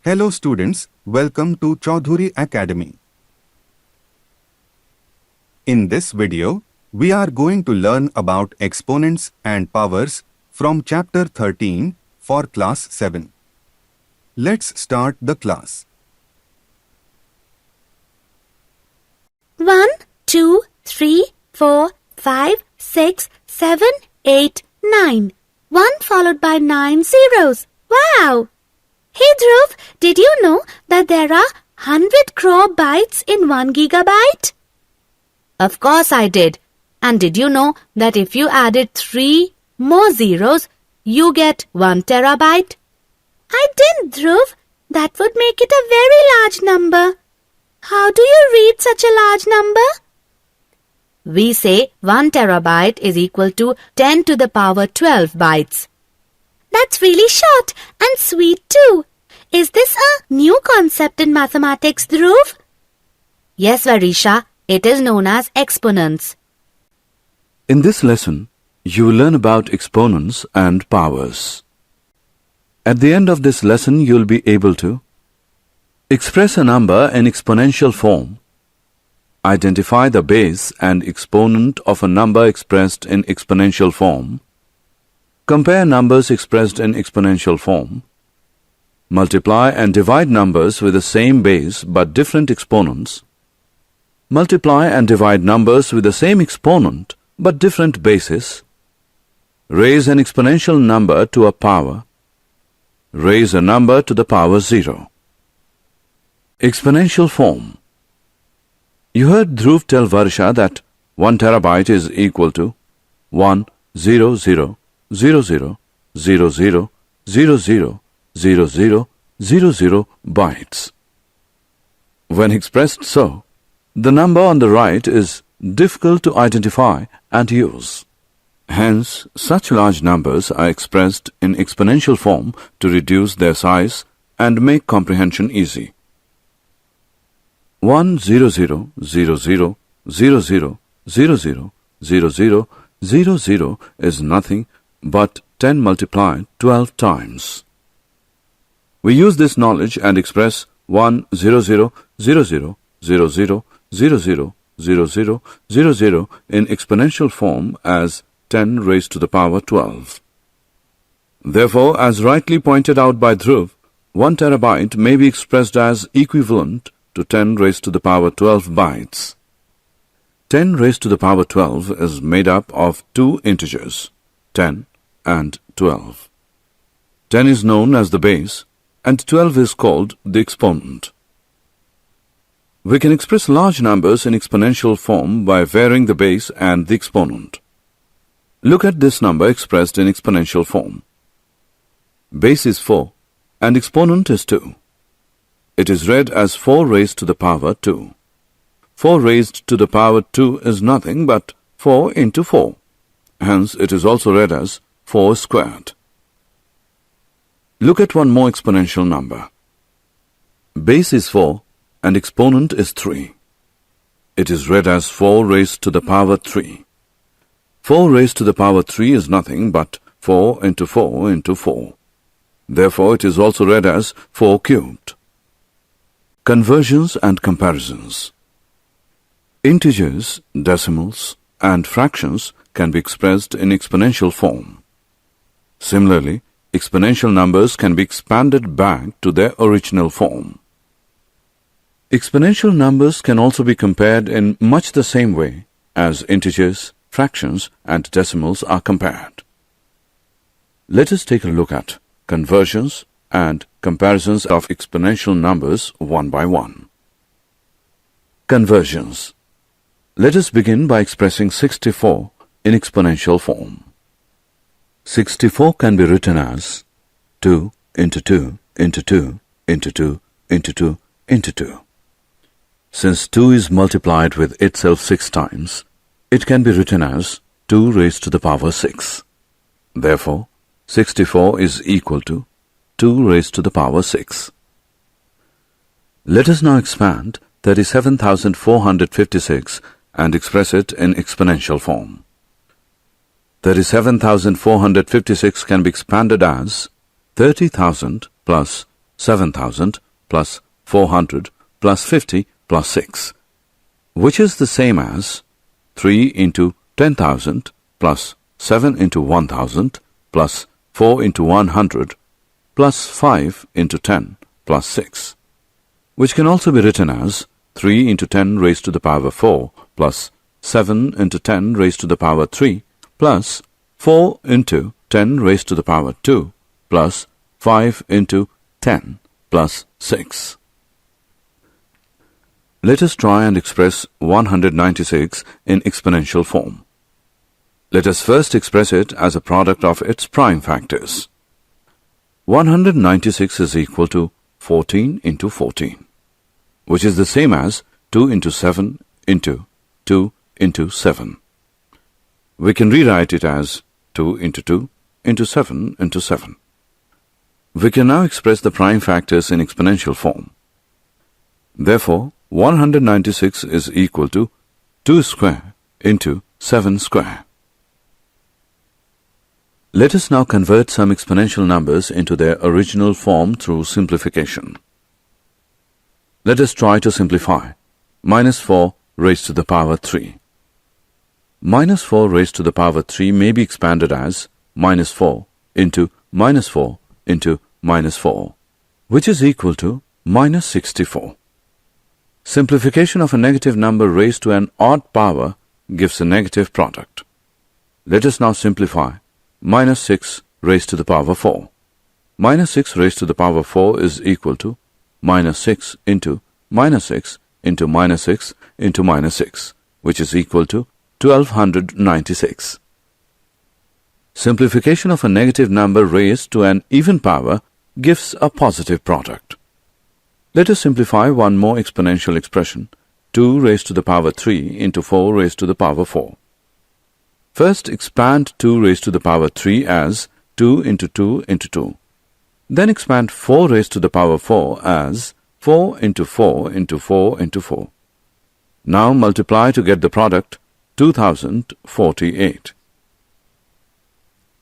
Hello students, welcome to Chowdhury Academy. In this video, we are going to learn about exponents and powers from Chapter 13 for Class 7. Let's start the class. 1, 2, 3, 4, 5, 6, 7, 8, 9. 1 followed by 9 zeros. Wow! Hey Dhruv, did you know that there are 100 crore bytes in 1 gigabyte? Of course I did. And did you know that if you added 3 more zeros, you get 1 terabyte? I didn't, Dhruv. That would make it a very large number. How do you read such a large number? We say 1 terabyte is equal to 10 to the power 12 bytes. That's really short and sweet too. Is this a new concept in mathematics, Dhruv? Yes, Varisha. It is known as exponents. In this lesson, you will learn about exponents and powers. At the end of this lesson, you will be able to express a number in exponential form, identify the base and exponent of a number expressed in exponential form, compare numbers expressed in exponential form, multiply and divide numbers with the same base but different exponents, multiply and divide numbers with the same exponent but different bases, raise an exponential number to a power, raise a number to the power 0. Exponential form. You heard Dhruv tell Varsha that 1 terabyte is equal to 1 0 0 0 0 0 0 0 0 0 0 0 0 bytes. When expressed so, the number on the right is difficult to identify and use. Hence, such large numbers are expressed in exponential form to reduce their size and make comprehension easy. 1 0 0 0 0 0 0 0 0 0 0 0 0 is nothing but 10 multiplied 12 times. We use this knowledge and express 1 0 0 0 0 0 0 0 0 0 0 0 0 in exponential form as 10 raised to the power 12. Therefore, as rightly pointed out by Dhruv, 1 terabyte may be expressed as equivalent to 10 raised to the power 12 bytes. 10 raised to the power 12 is made up of two integers, 10 and 12. 10 is known as the base, and 12 is called the exponent. We can express large numbers in exponential form by varying the base and the exponent. Look at this number expressed in exponential form. Base is 4 and exponent is 2. It is read as 4 raised to the power 2. 4 raised to the power 2 is nothing but 4 into 4. Hence, it is also read as 4 squared. Look at one more exponential number. Base is 4 and exponent is 3. It is read as 4 raised to the power 3. 4 raised to the power 3 is nothing but 4 into 4 into 4. Therefore, it is also read as 4 cubed. Conversions and comparisons. Integers, decimals, and fractions can be expressed in exponential form. Similarly, exponential numbers can be expanded back to their original form. Exponential numbers can also be compared in much the same way as integers, fractions, and decimals are compared. Let us take a look at conversions and comparisons of exponential numbers one by one. Conversions. Let us begin by expressing 64 in exponential form. 64 can be written as 2 into 2 into 2 into 2 into 2 into 2. Since 2 is multiplied with itself 6 times, it can be written as 2 raised to the power 6. Therefore, 64 is equal to 2 raised to the power 6. Let us now expand 37,456 and express it in exponential form. 37,456 can be expanded as 30,000 plus 7,000 plus 400 plus 50 plus 6, which is the same as 3 into 10,000 plus 7 into 1,000 plus 4 into 100 plus 5 into 10 plus 6, which can also be written as 3 into 10 raised to the power 4 plus 7 into 10 raised to the power 3 plus 4 into 10 raised to the power 2 plus 5 into 10 plus 6. Let us try and express 196 in exponential form. Let us first express it as a product of its prime factors. 196 is equal to 14 into 14, which is the same as 2 into 7 into 2 into 7. We can rewrite it as 2 into 2 into 7 into 7. We can now express the prime factors in exponential form. Therefore, 196 is equal to 2 square into 7 square. Let us now convert some exponential numbers into their original form through simplification. Let us try to simplify. Minus 4 raised to the power 3. Minus 4 raised to the power 3 may be expanded as minus 4 into minus 4 into minus 4, which is equal to minus 64. Simplification of a negative number raised to an odd power gives a negative product. Let us now simplify. Minus 6 raised to the power 4. Minus 6 raised to the power 4 is equal to minus 6 into minus 6 into minus 6 into minus 6, which is equal to 1296. Simplification of a negative number raised to an even power gives a positive product. Let us simplify one more exponential expression, 2 raised to the power 3 into 4 raised to the power 4. First expand 2 raised to the power 3 as 2 into 2 into 2. Then expand 4 raised to the power 4 as 4 into 4 into 4 into 4. Now multiply to get the product 2048.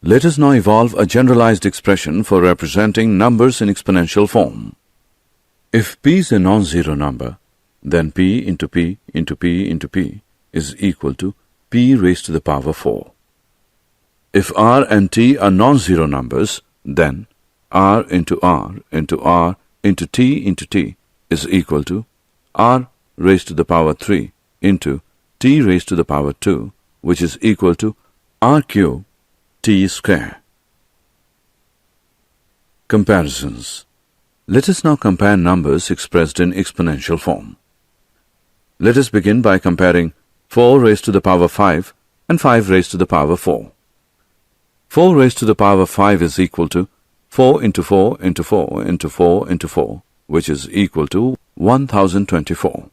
Let us now evolve a generalized expression for representing numbers in exponential form. If p is a non-zero number, then p into p into p into p is equal to p raised to the power 4. If r and t are non-zero numbers, then r into r into r into t is equal to r raised to the power 3 into t raised to the power 2, which is equal to r cube t square. Comparisons. Let us now compare numbers expressed in exponential form. Let us begin by comparing 4 raised to the power 5 and 5 raised to the power 4. 4 raised to the power 5 is equal to 4 into 4 into 4 into 4 into 4, which is equal to 1024.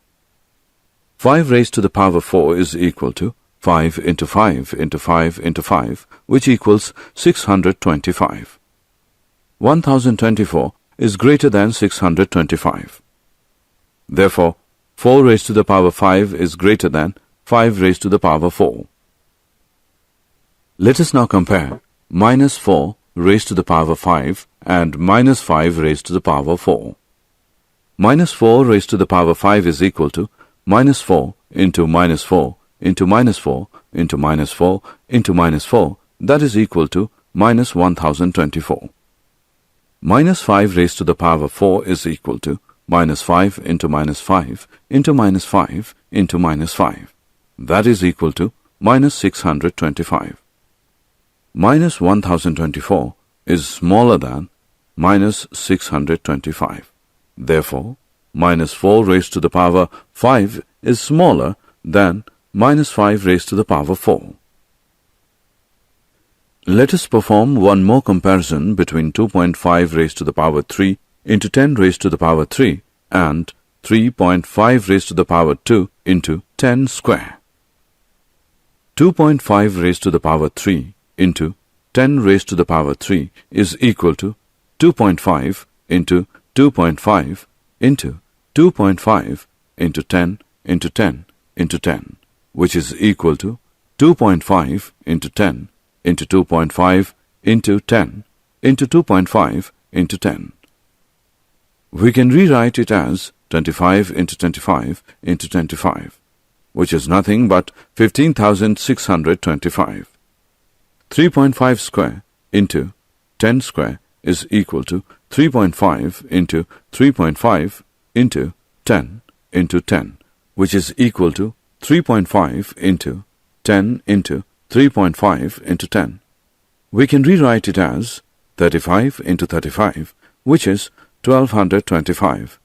5 raised to the power 4 is equal to 5 into 5 into 5 into 5, which equals 625. 1024 is greater than 625. Therefore, 4 raised to the power 5 is greater than 5 raised to the power 4. Let us now compare minus 4 raised to the power 5 and minus 5 raised to the power 4. Minus 4 raised to the power 5 is equal to minus 4 into minus 4 into minus 4 into minus 4 into minus 4, that is equal to minus 1024. Minus 5 raised to the power 4 is equal to minus 5 into minus 5 into minus 5 into minus 5. That is equal to minus 625. Minus 1024 is smaller than minus 625. Therefore, minus 4 raised to the power 5 is smaller than minus 5 raised to the power 4. Let us perform one more comparison between 2.5 raised to the power 3 into 10 raised to the power 3 and 3.5 raised to the power 2 into 10 square. 2.5 raised to the power 3 into 10 raised to the power 3 is equal to 2.5 into 2.5 into 2.5 into 10 into 10 into 10, which is equal to 2.5 into 10 into 2.5 into 10 into 2.5 into 10. We can rewrite it as 25 into 25 into 25, which is nothing but 15,625. 3.5 square into 10 square is equal to 3.5 into 3.5 into 10 into 10, which is equal to 3.5 into 10 into 3.5 into 10. We can rewrite it as 35 into 35, which is 1225.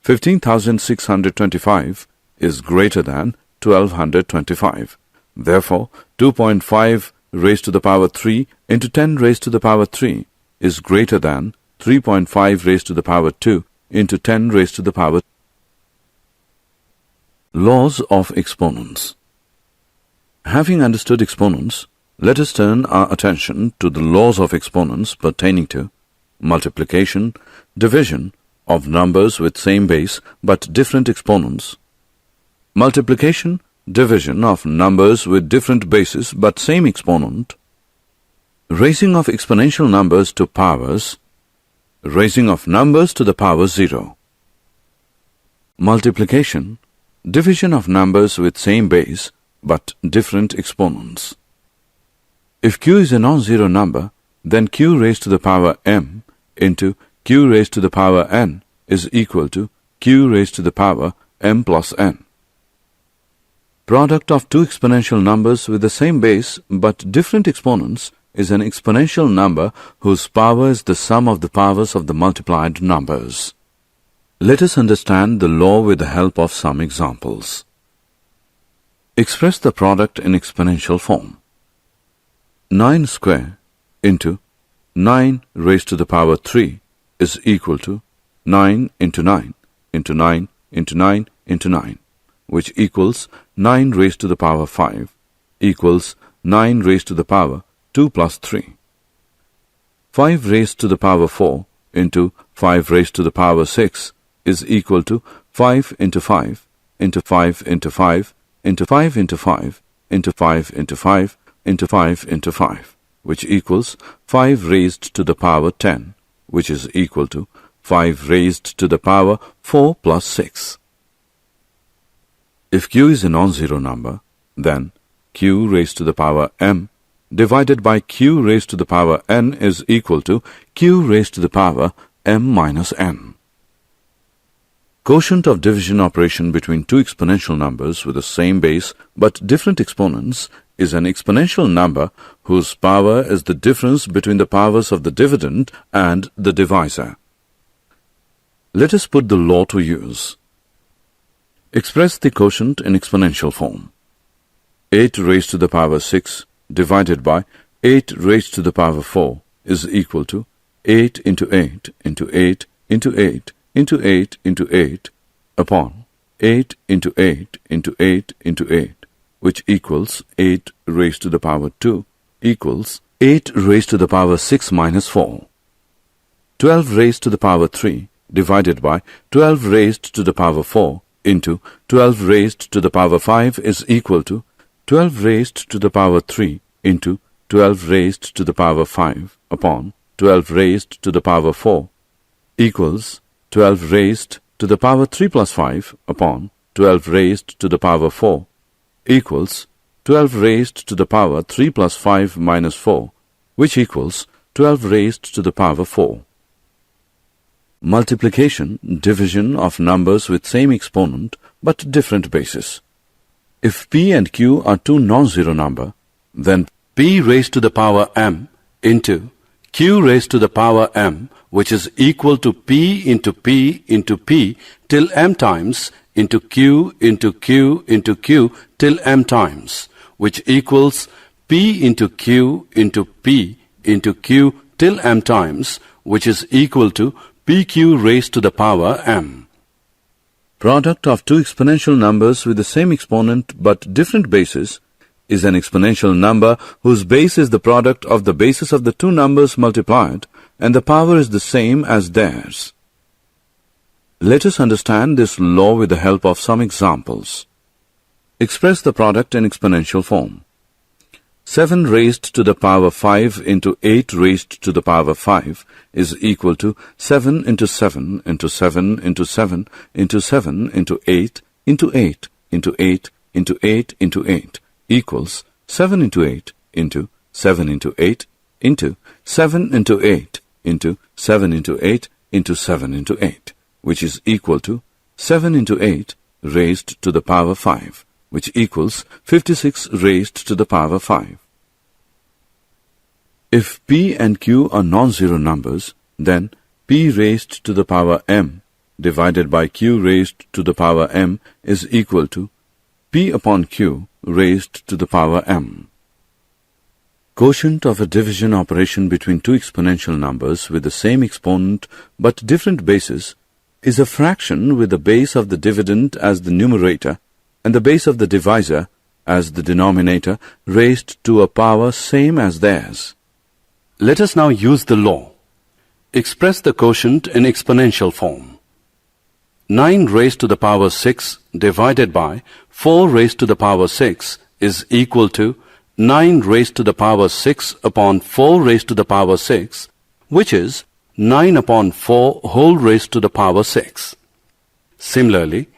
15,625 is greater than 1225. Therefore, 2.5 raised to the power 3 into 10 raised to the power 3 is greater than 3.5 raised to the power 2 into 10 raised to the power. Laws of exponents. Having understood exponents, let us turn our attention to the laws of exponents pertaining to multiplication, division of numbers with same base but different exponents, multiplication, division of numbers with different bases but same exponent, raising of exponential numbers to powers, raising of numbers to the power 0. Multiplication, division of numbers with same base but different exponents. If q is a non-zero number, then q raised to the power m into q raised to the power n is equal to q raised to the power m plus n. Product of two exponential numbers with the same base but different exponents is an exponential number whose power is the sum of the powers of the multiplied numbers. Let us understand the law with the help of some examples. Express the product in exponential form. 9 square into 9 raised to the power 3 is equal to 9 into 9 into 9 into 9 into 9, which equals 9 raised to the power 5 equals 9 raised to the power 2 plus 3. 5 raised to the power 4 into 5 raised to the power 6 is equal to 5 into 5 into 5 into 5 into 5 into 5 into 5 into 5 into 5 into 5, which equals 5 raised to the power 10, which is equal to 5 raised to the power 4 plus 6. If q is a non-zero number, then q raised to the power m divided by q raised to the power n is equal to q raised to the power m minus n. Quotient of division operation between two exponential numbers with the same base but different exponents is an exponential number whose power is the difference between the powers of the dividend and the divisor. Let us put the law to use. Express the quotient in exponential form. 8 raised to the power 6 divided by 8 raised to the power 4 is equal to 8 into 8 into 8 into 8 into 8 into 8 upon 8 into 8 into 8 into 8, which equals 8 raised to the power 2 equals 8 raised to the power 6 minus 4. 12 raised to the power 3 divided by 12 raised to the power 4 into 12 raised to the power 5 is equal to 12 raised to the power 3 into 12 raised to the power 5 upon 12 raised to the power 4 equals 12 raised to the power 3 plus 5 upon 12 raised to the power 4 equals 12 raised to the power 3 plus 5 minus 4, which equals 12 raised to the power 4. Multiplication, division of numbers with same exponent but different bases. If p and q are two non-zero number, then p raised to the power m into q raised to the power m, which is equal to p into p into p till m times into q into q into q till m times, which equals p into q into p into q till m times, which is equal to pq raised to the power m. Product of two exponential numbers with the same exponent but different bases is an exponential number whose base is the product of the bases of the two numbers multiplied and the power is the same as theirs. Let us understand this law with the help of some examples. Express the product in exponential form. 7 raised to the power 5 into 8 raised to the power 5 is equal to 7 into 7 into 7 into 7 into 7 into 8 into 8 into 8 into 8 into 8 equals 7 into 8 into 7 into 8 into 7 into 8 into 7 into 8 into 7 into 8, which is equal to 7 into 8 raised to the power 5, which equals 56 raised to the power 5. If p and q are non-zero numbers, then p raised to the power m divided by q raised to the power m is equal to p upon q raised to the power m. Quotient of a division operation between two exponential numbers with the same exponent but different bases is a fraction with the base of the dividend as the numerator and the base of the divisor as the denominator raised to a power same as theirs. Let us now use the law. Express the quotient in exponential form. 9 raised to the power 6 divided by 4 raised to the power 6 is equal to 9 raised to the power 6 upon 4 raised to the power 6, which is 9 upon 4 whole raised to the power 6. Similarly,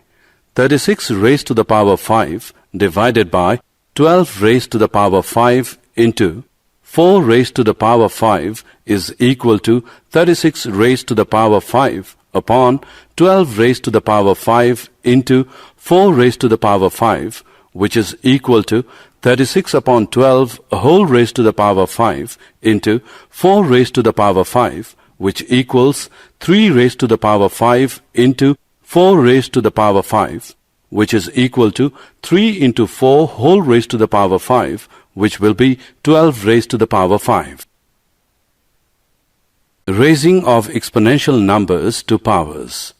36 raised to the power 5 divided by 12 raised to the power 5 into 4 raised to the power 5 is equal to 36 raised to the power 5 upon 12 raised to the power 5 into 4 raised to the power 5, which is equal to 36 upon 12 whole raised to the power 5 into 4 raised to the power 5, which equals 3 raised to the power 5 into 4 raised to the power 5, which is equal to 3 into 4 whole raised to the power 5, which will be 12 raised to the power 5. Raising of exponential numbers to powers.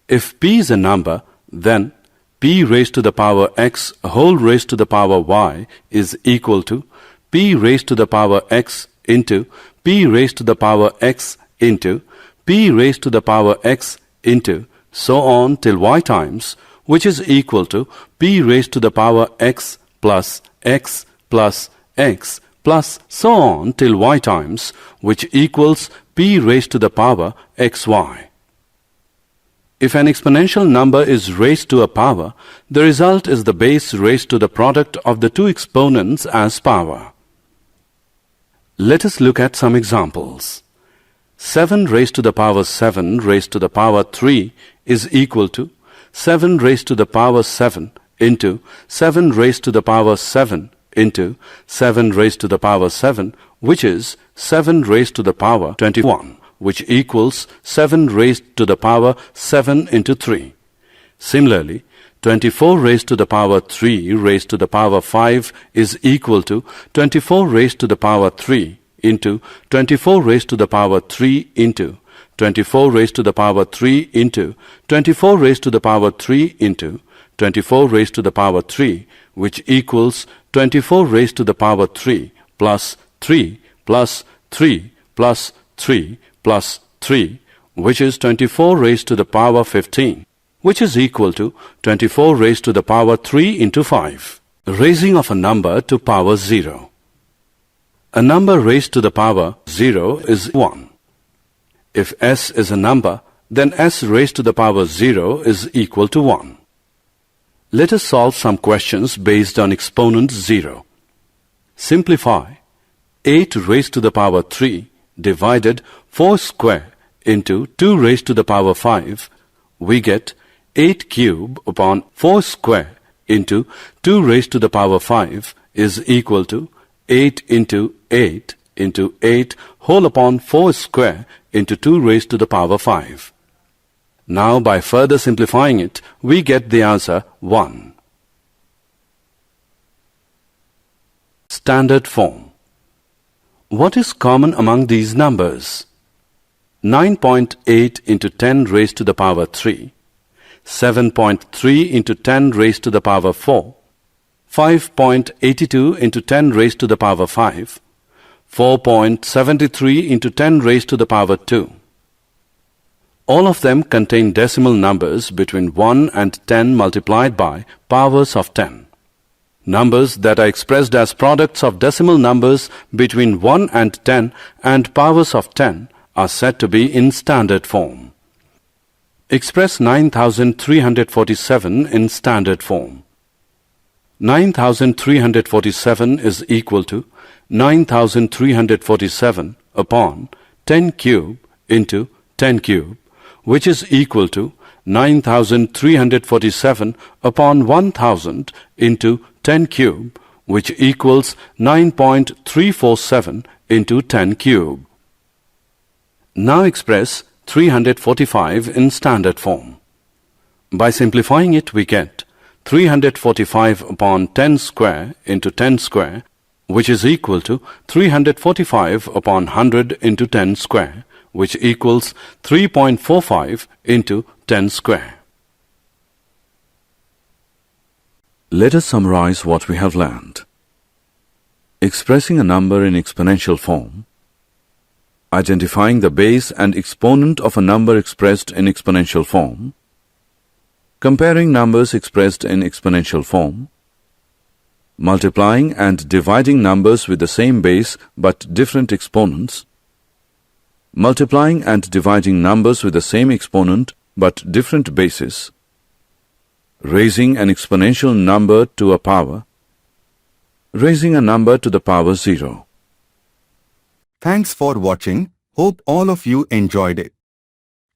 If p is a number, then p raised to the power x whole raised to the power y is equal to p raised to the power x into p raised to the power x into p raised to the power x into so on till y times, which is equal to p raised to the power x plus x plus x plus so on till y times, which equals p raised to the power xy. If an exponential number is raised to a power, the result is the base raised to the product of the two exponents as power. Let us look at some examples. 7 raised to the power 7 raised to the power 3 is equal to 7 raised to the power 7 into 7 raised to the power 7 into 7 raised to the power 7, which is 7 raised to the power 21, which equals 7 raised to the power 7 into 3. Similarly, 24 raised to the power 3 raised to the power 5 is equal to 24 raised to the power 3 into 24 raised to the power 3 into 24 raised to the power 3 into 24 raised to the power 3 into 24 raised to the power 3, which equals 24 raised to the power 3 plus 3 plus 3 plus 3 plus 3, which is 24 raised to the power 15, which is equal to 24 raised to the power 3 into 5. Raising of a number to power 0. A number raised to the power 0 is 1. If s is a number, then s raised to the power 0 is equal to 1. Let us solve some questions based on exponent 0. Simplify 8 raised to the power 3 divided 4 square into 2 raised to the power 5. We get 8 cube upon 4 square into 2 raised to the power 5 is equal to 8 into 8 into 8 whole upon 4 square into 2 raised to the power 5. Now by further simplifying it, we get the answer 1. Standard form. What is common among these numbers? 9.8 into 10 raised to the power 3, 7.3 into 10 raised to the power 4, 5.82 into 10 raised to the power 5, 4.73 into 10 raised to the power 2. All of them contain decimal numbers between 1 and 10 multiplied by powers of 10. Numbers that are expressed as products of decimal numbers between 1 and 10 and powers of 10 are said to be in standard form. Express 9347 in standard form. 9347 is equal to 9347 upon 10 cube into 10 cube, which is equal to 9347 upon 1000 into 10 cube, which equals 9.347 into 10 cube. Now express 345 in standard form. By simplifying it, we get 345 upon 10 square into 10 square, which is equal to 345 upon 100 into 10 square, which equals 3.45 into 10 square. Let us summarize what we have learned. Expressing a number in exponential form, identifying the base and exponent of a number expressed in exponential form, comparing numbers expressed in exponential form, multiplying and dividing numbers with the same base but different exponents, multiplying and dividing numbers with the same exponent but different bases, raising an exponential number to a power, raising a number to the power 0. Thanks for watching. Hope all of you enjoyed it.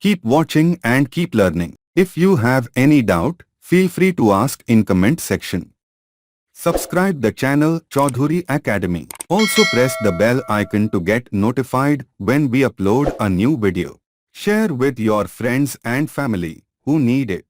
Keep watching and keep learning. If you have any doubt, feel free to ask in comment section. Subscribe the channel Chowdhury Academy. Also press the bell icon to get notified when we upload a new video. Share with your friends and family who need it.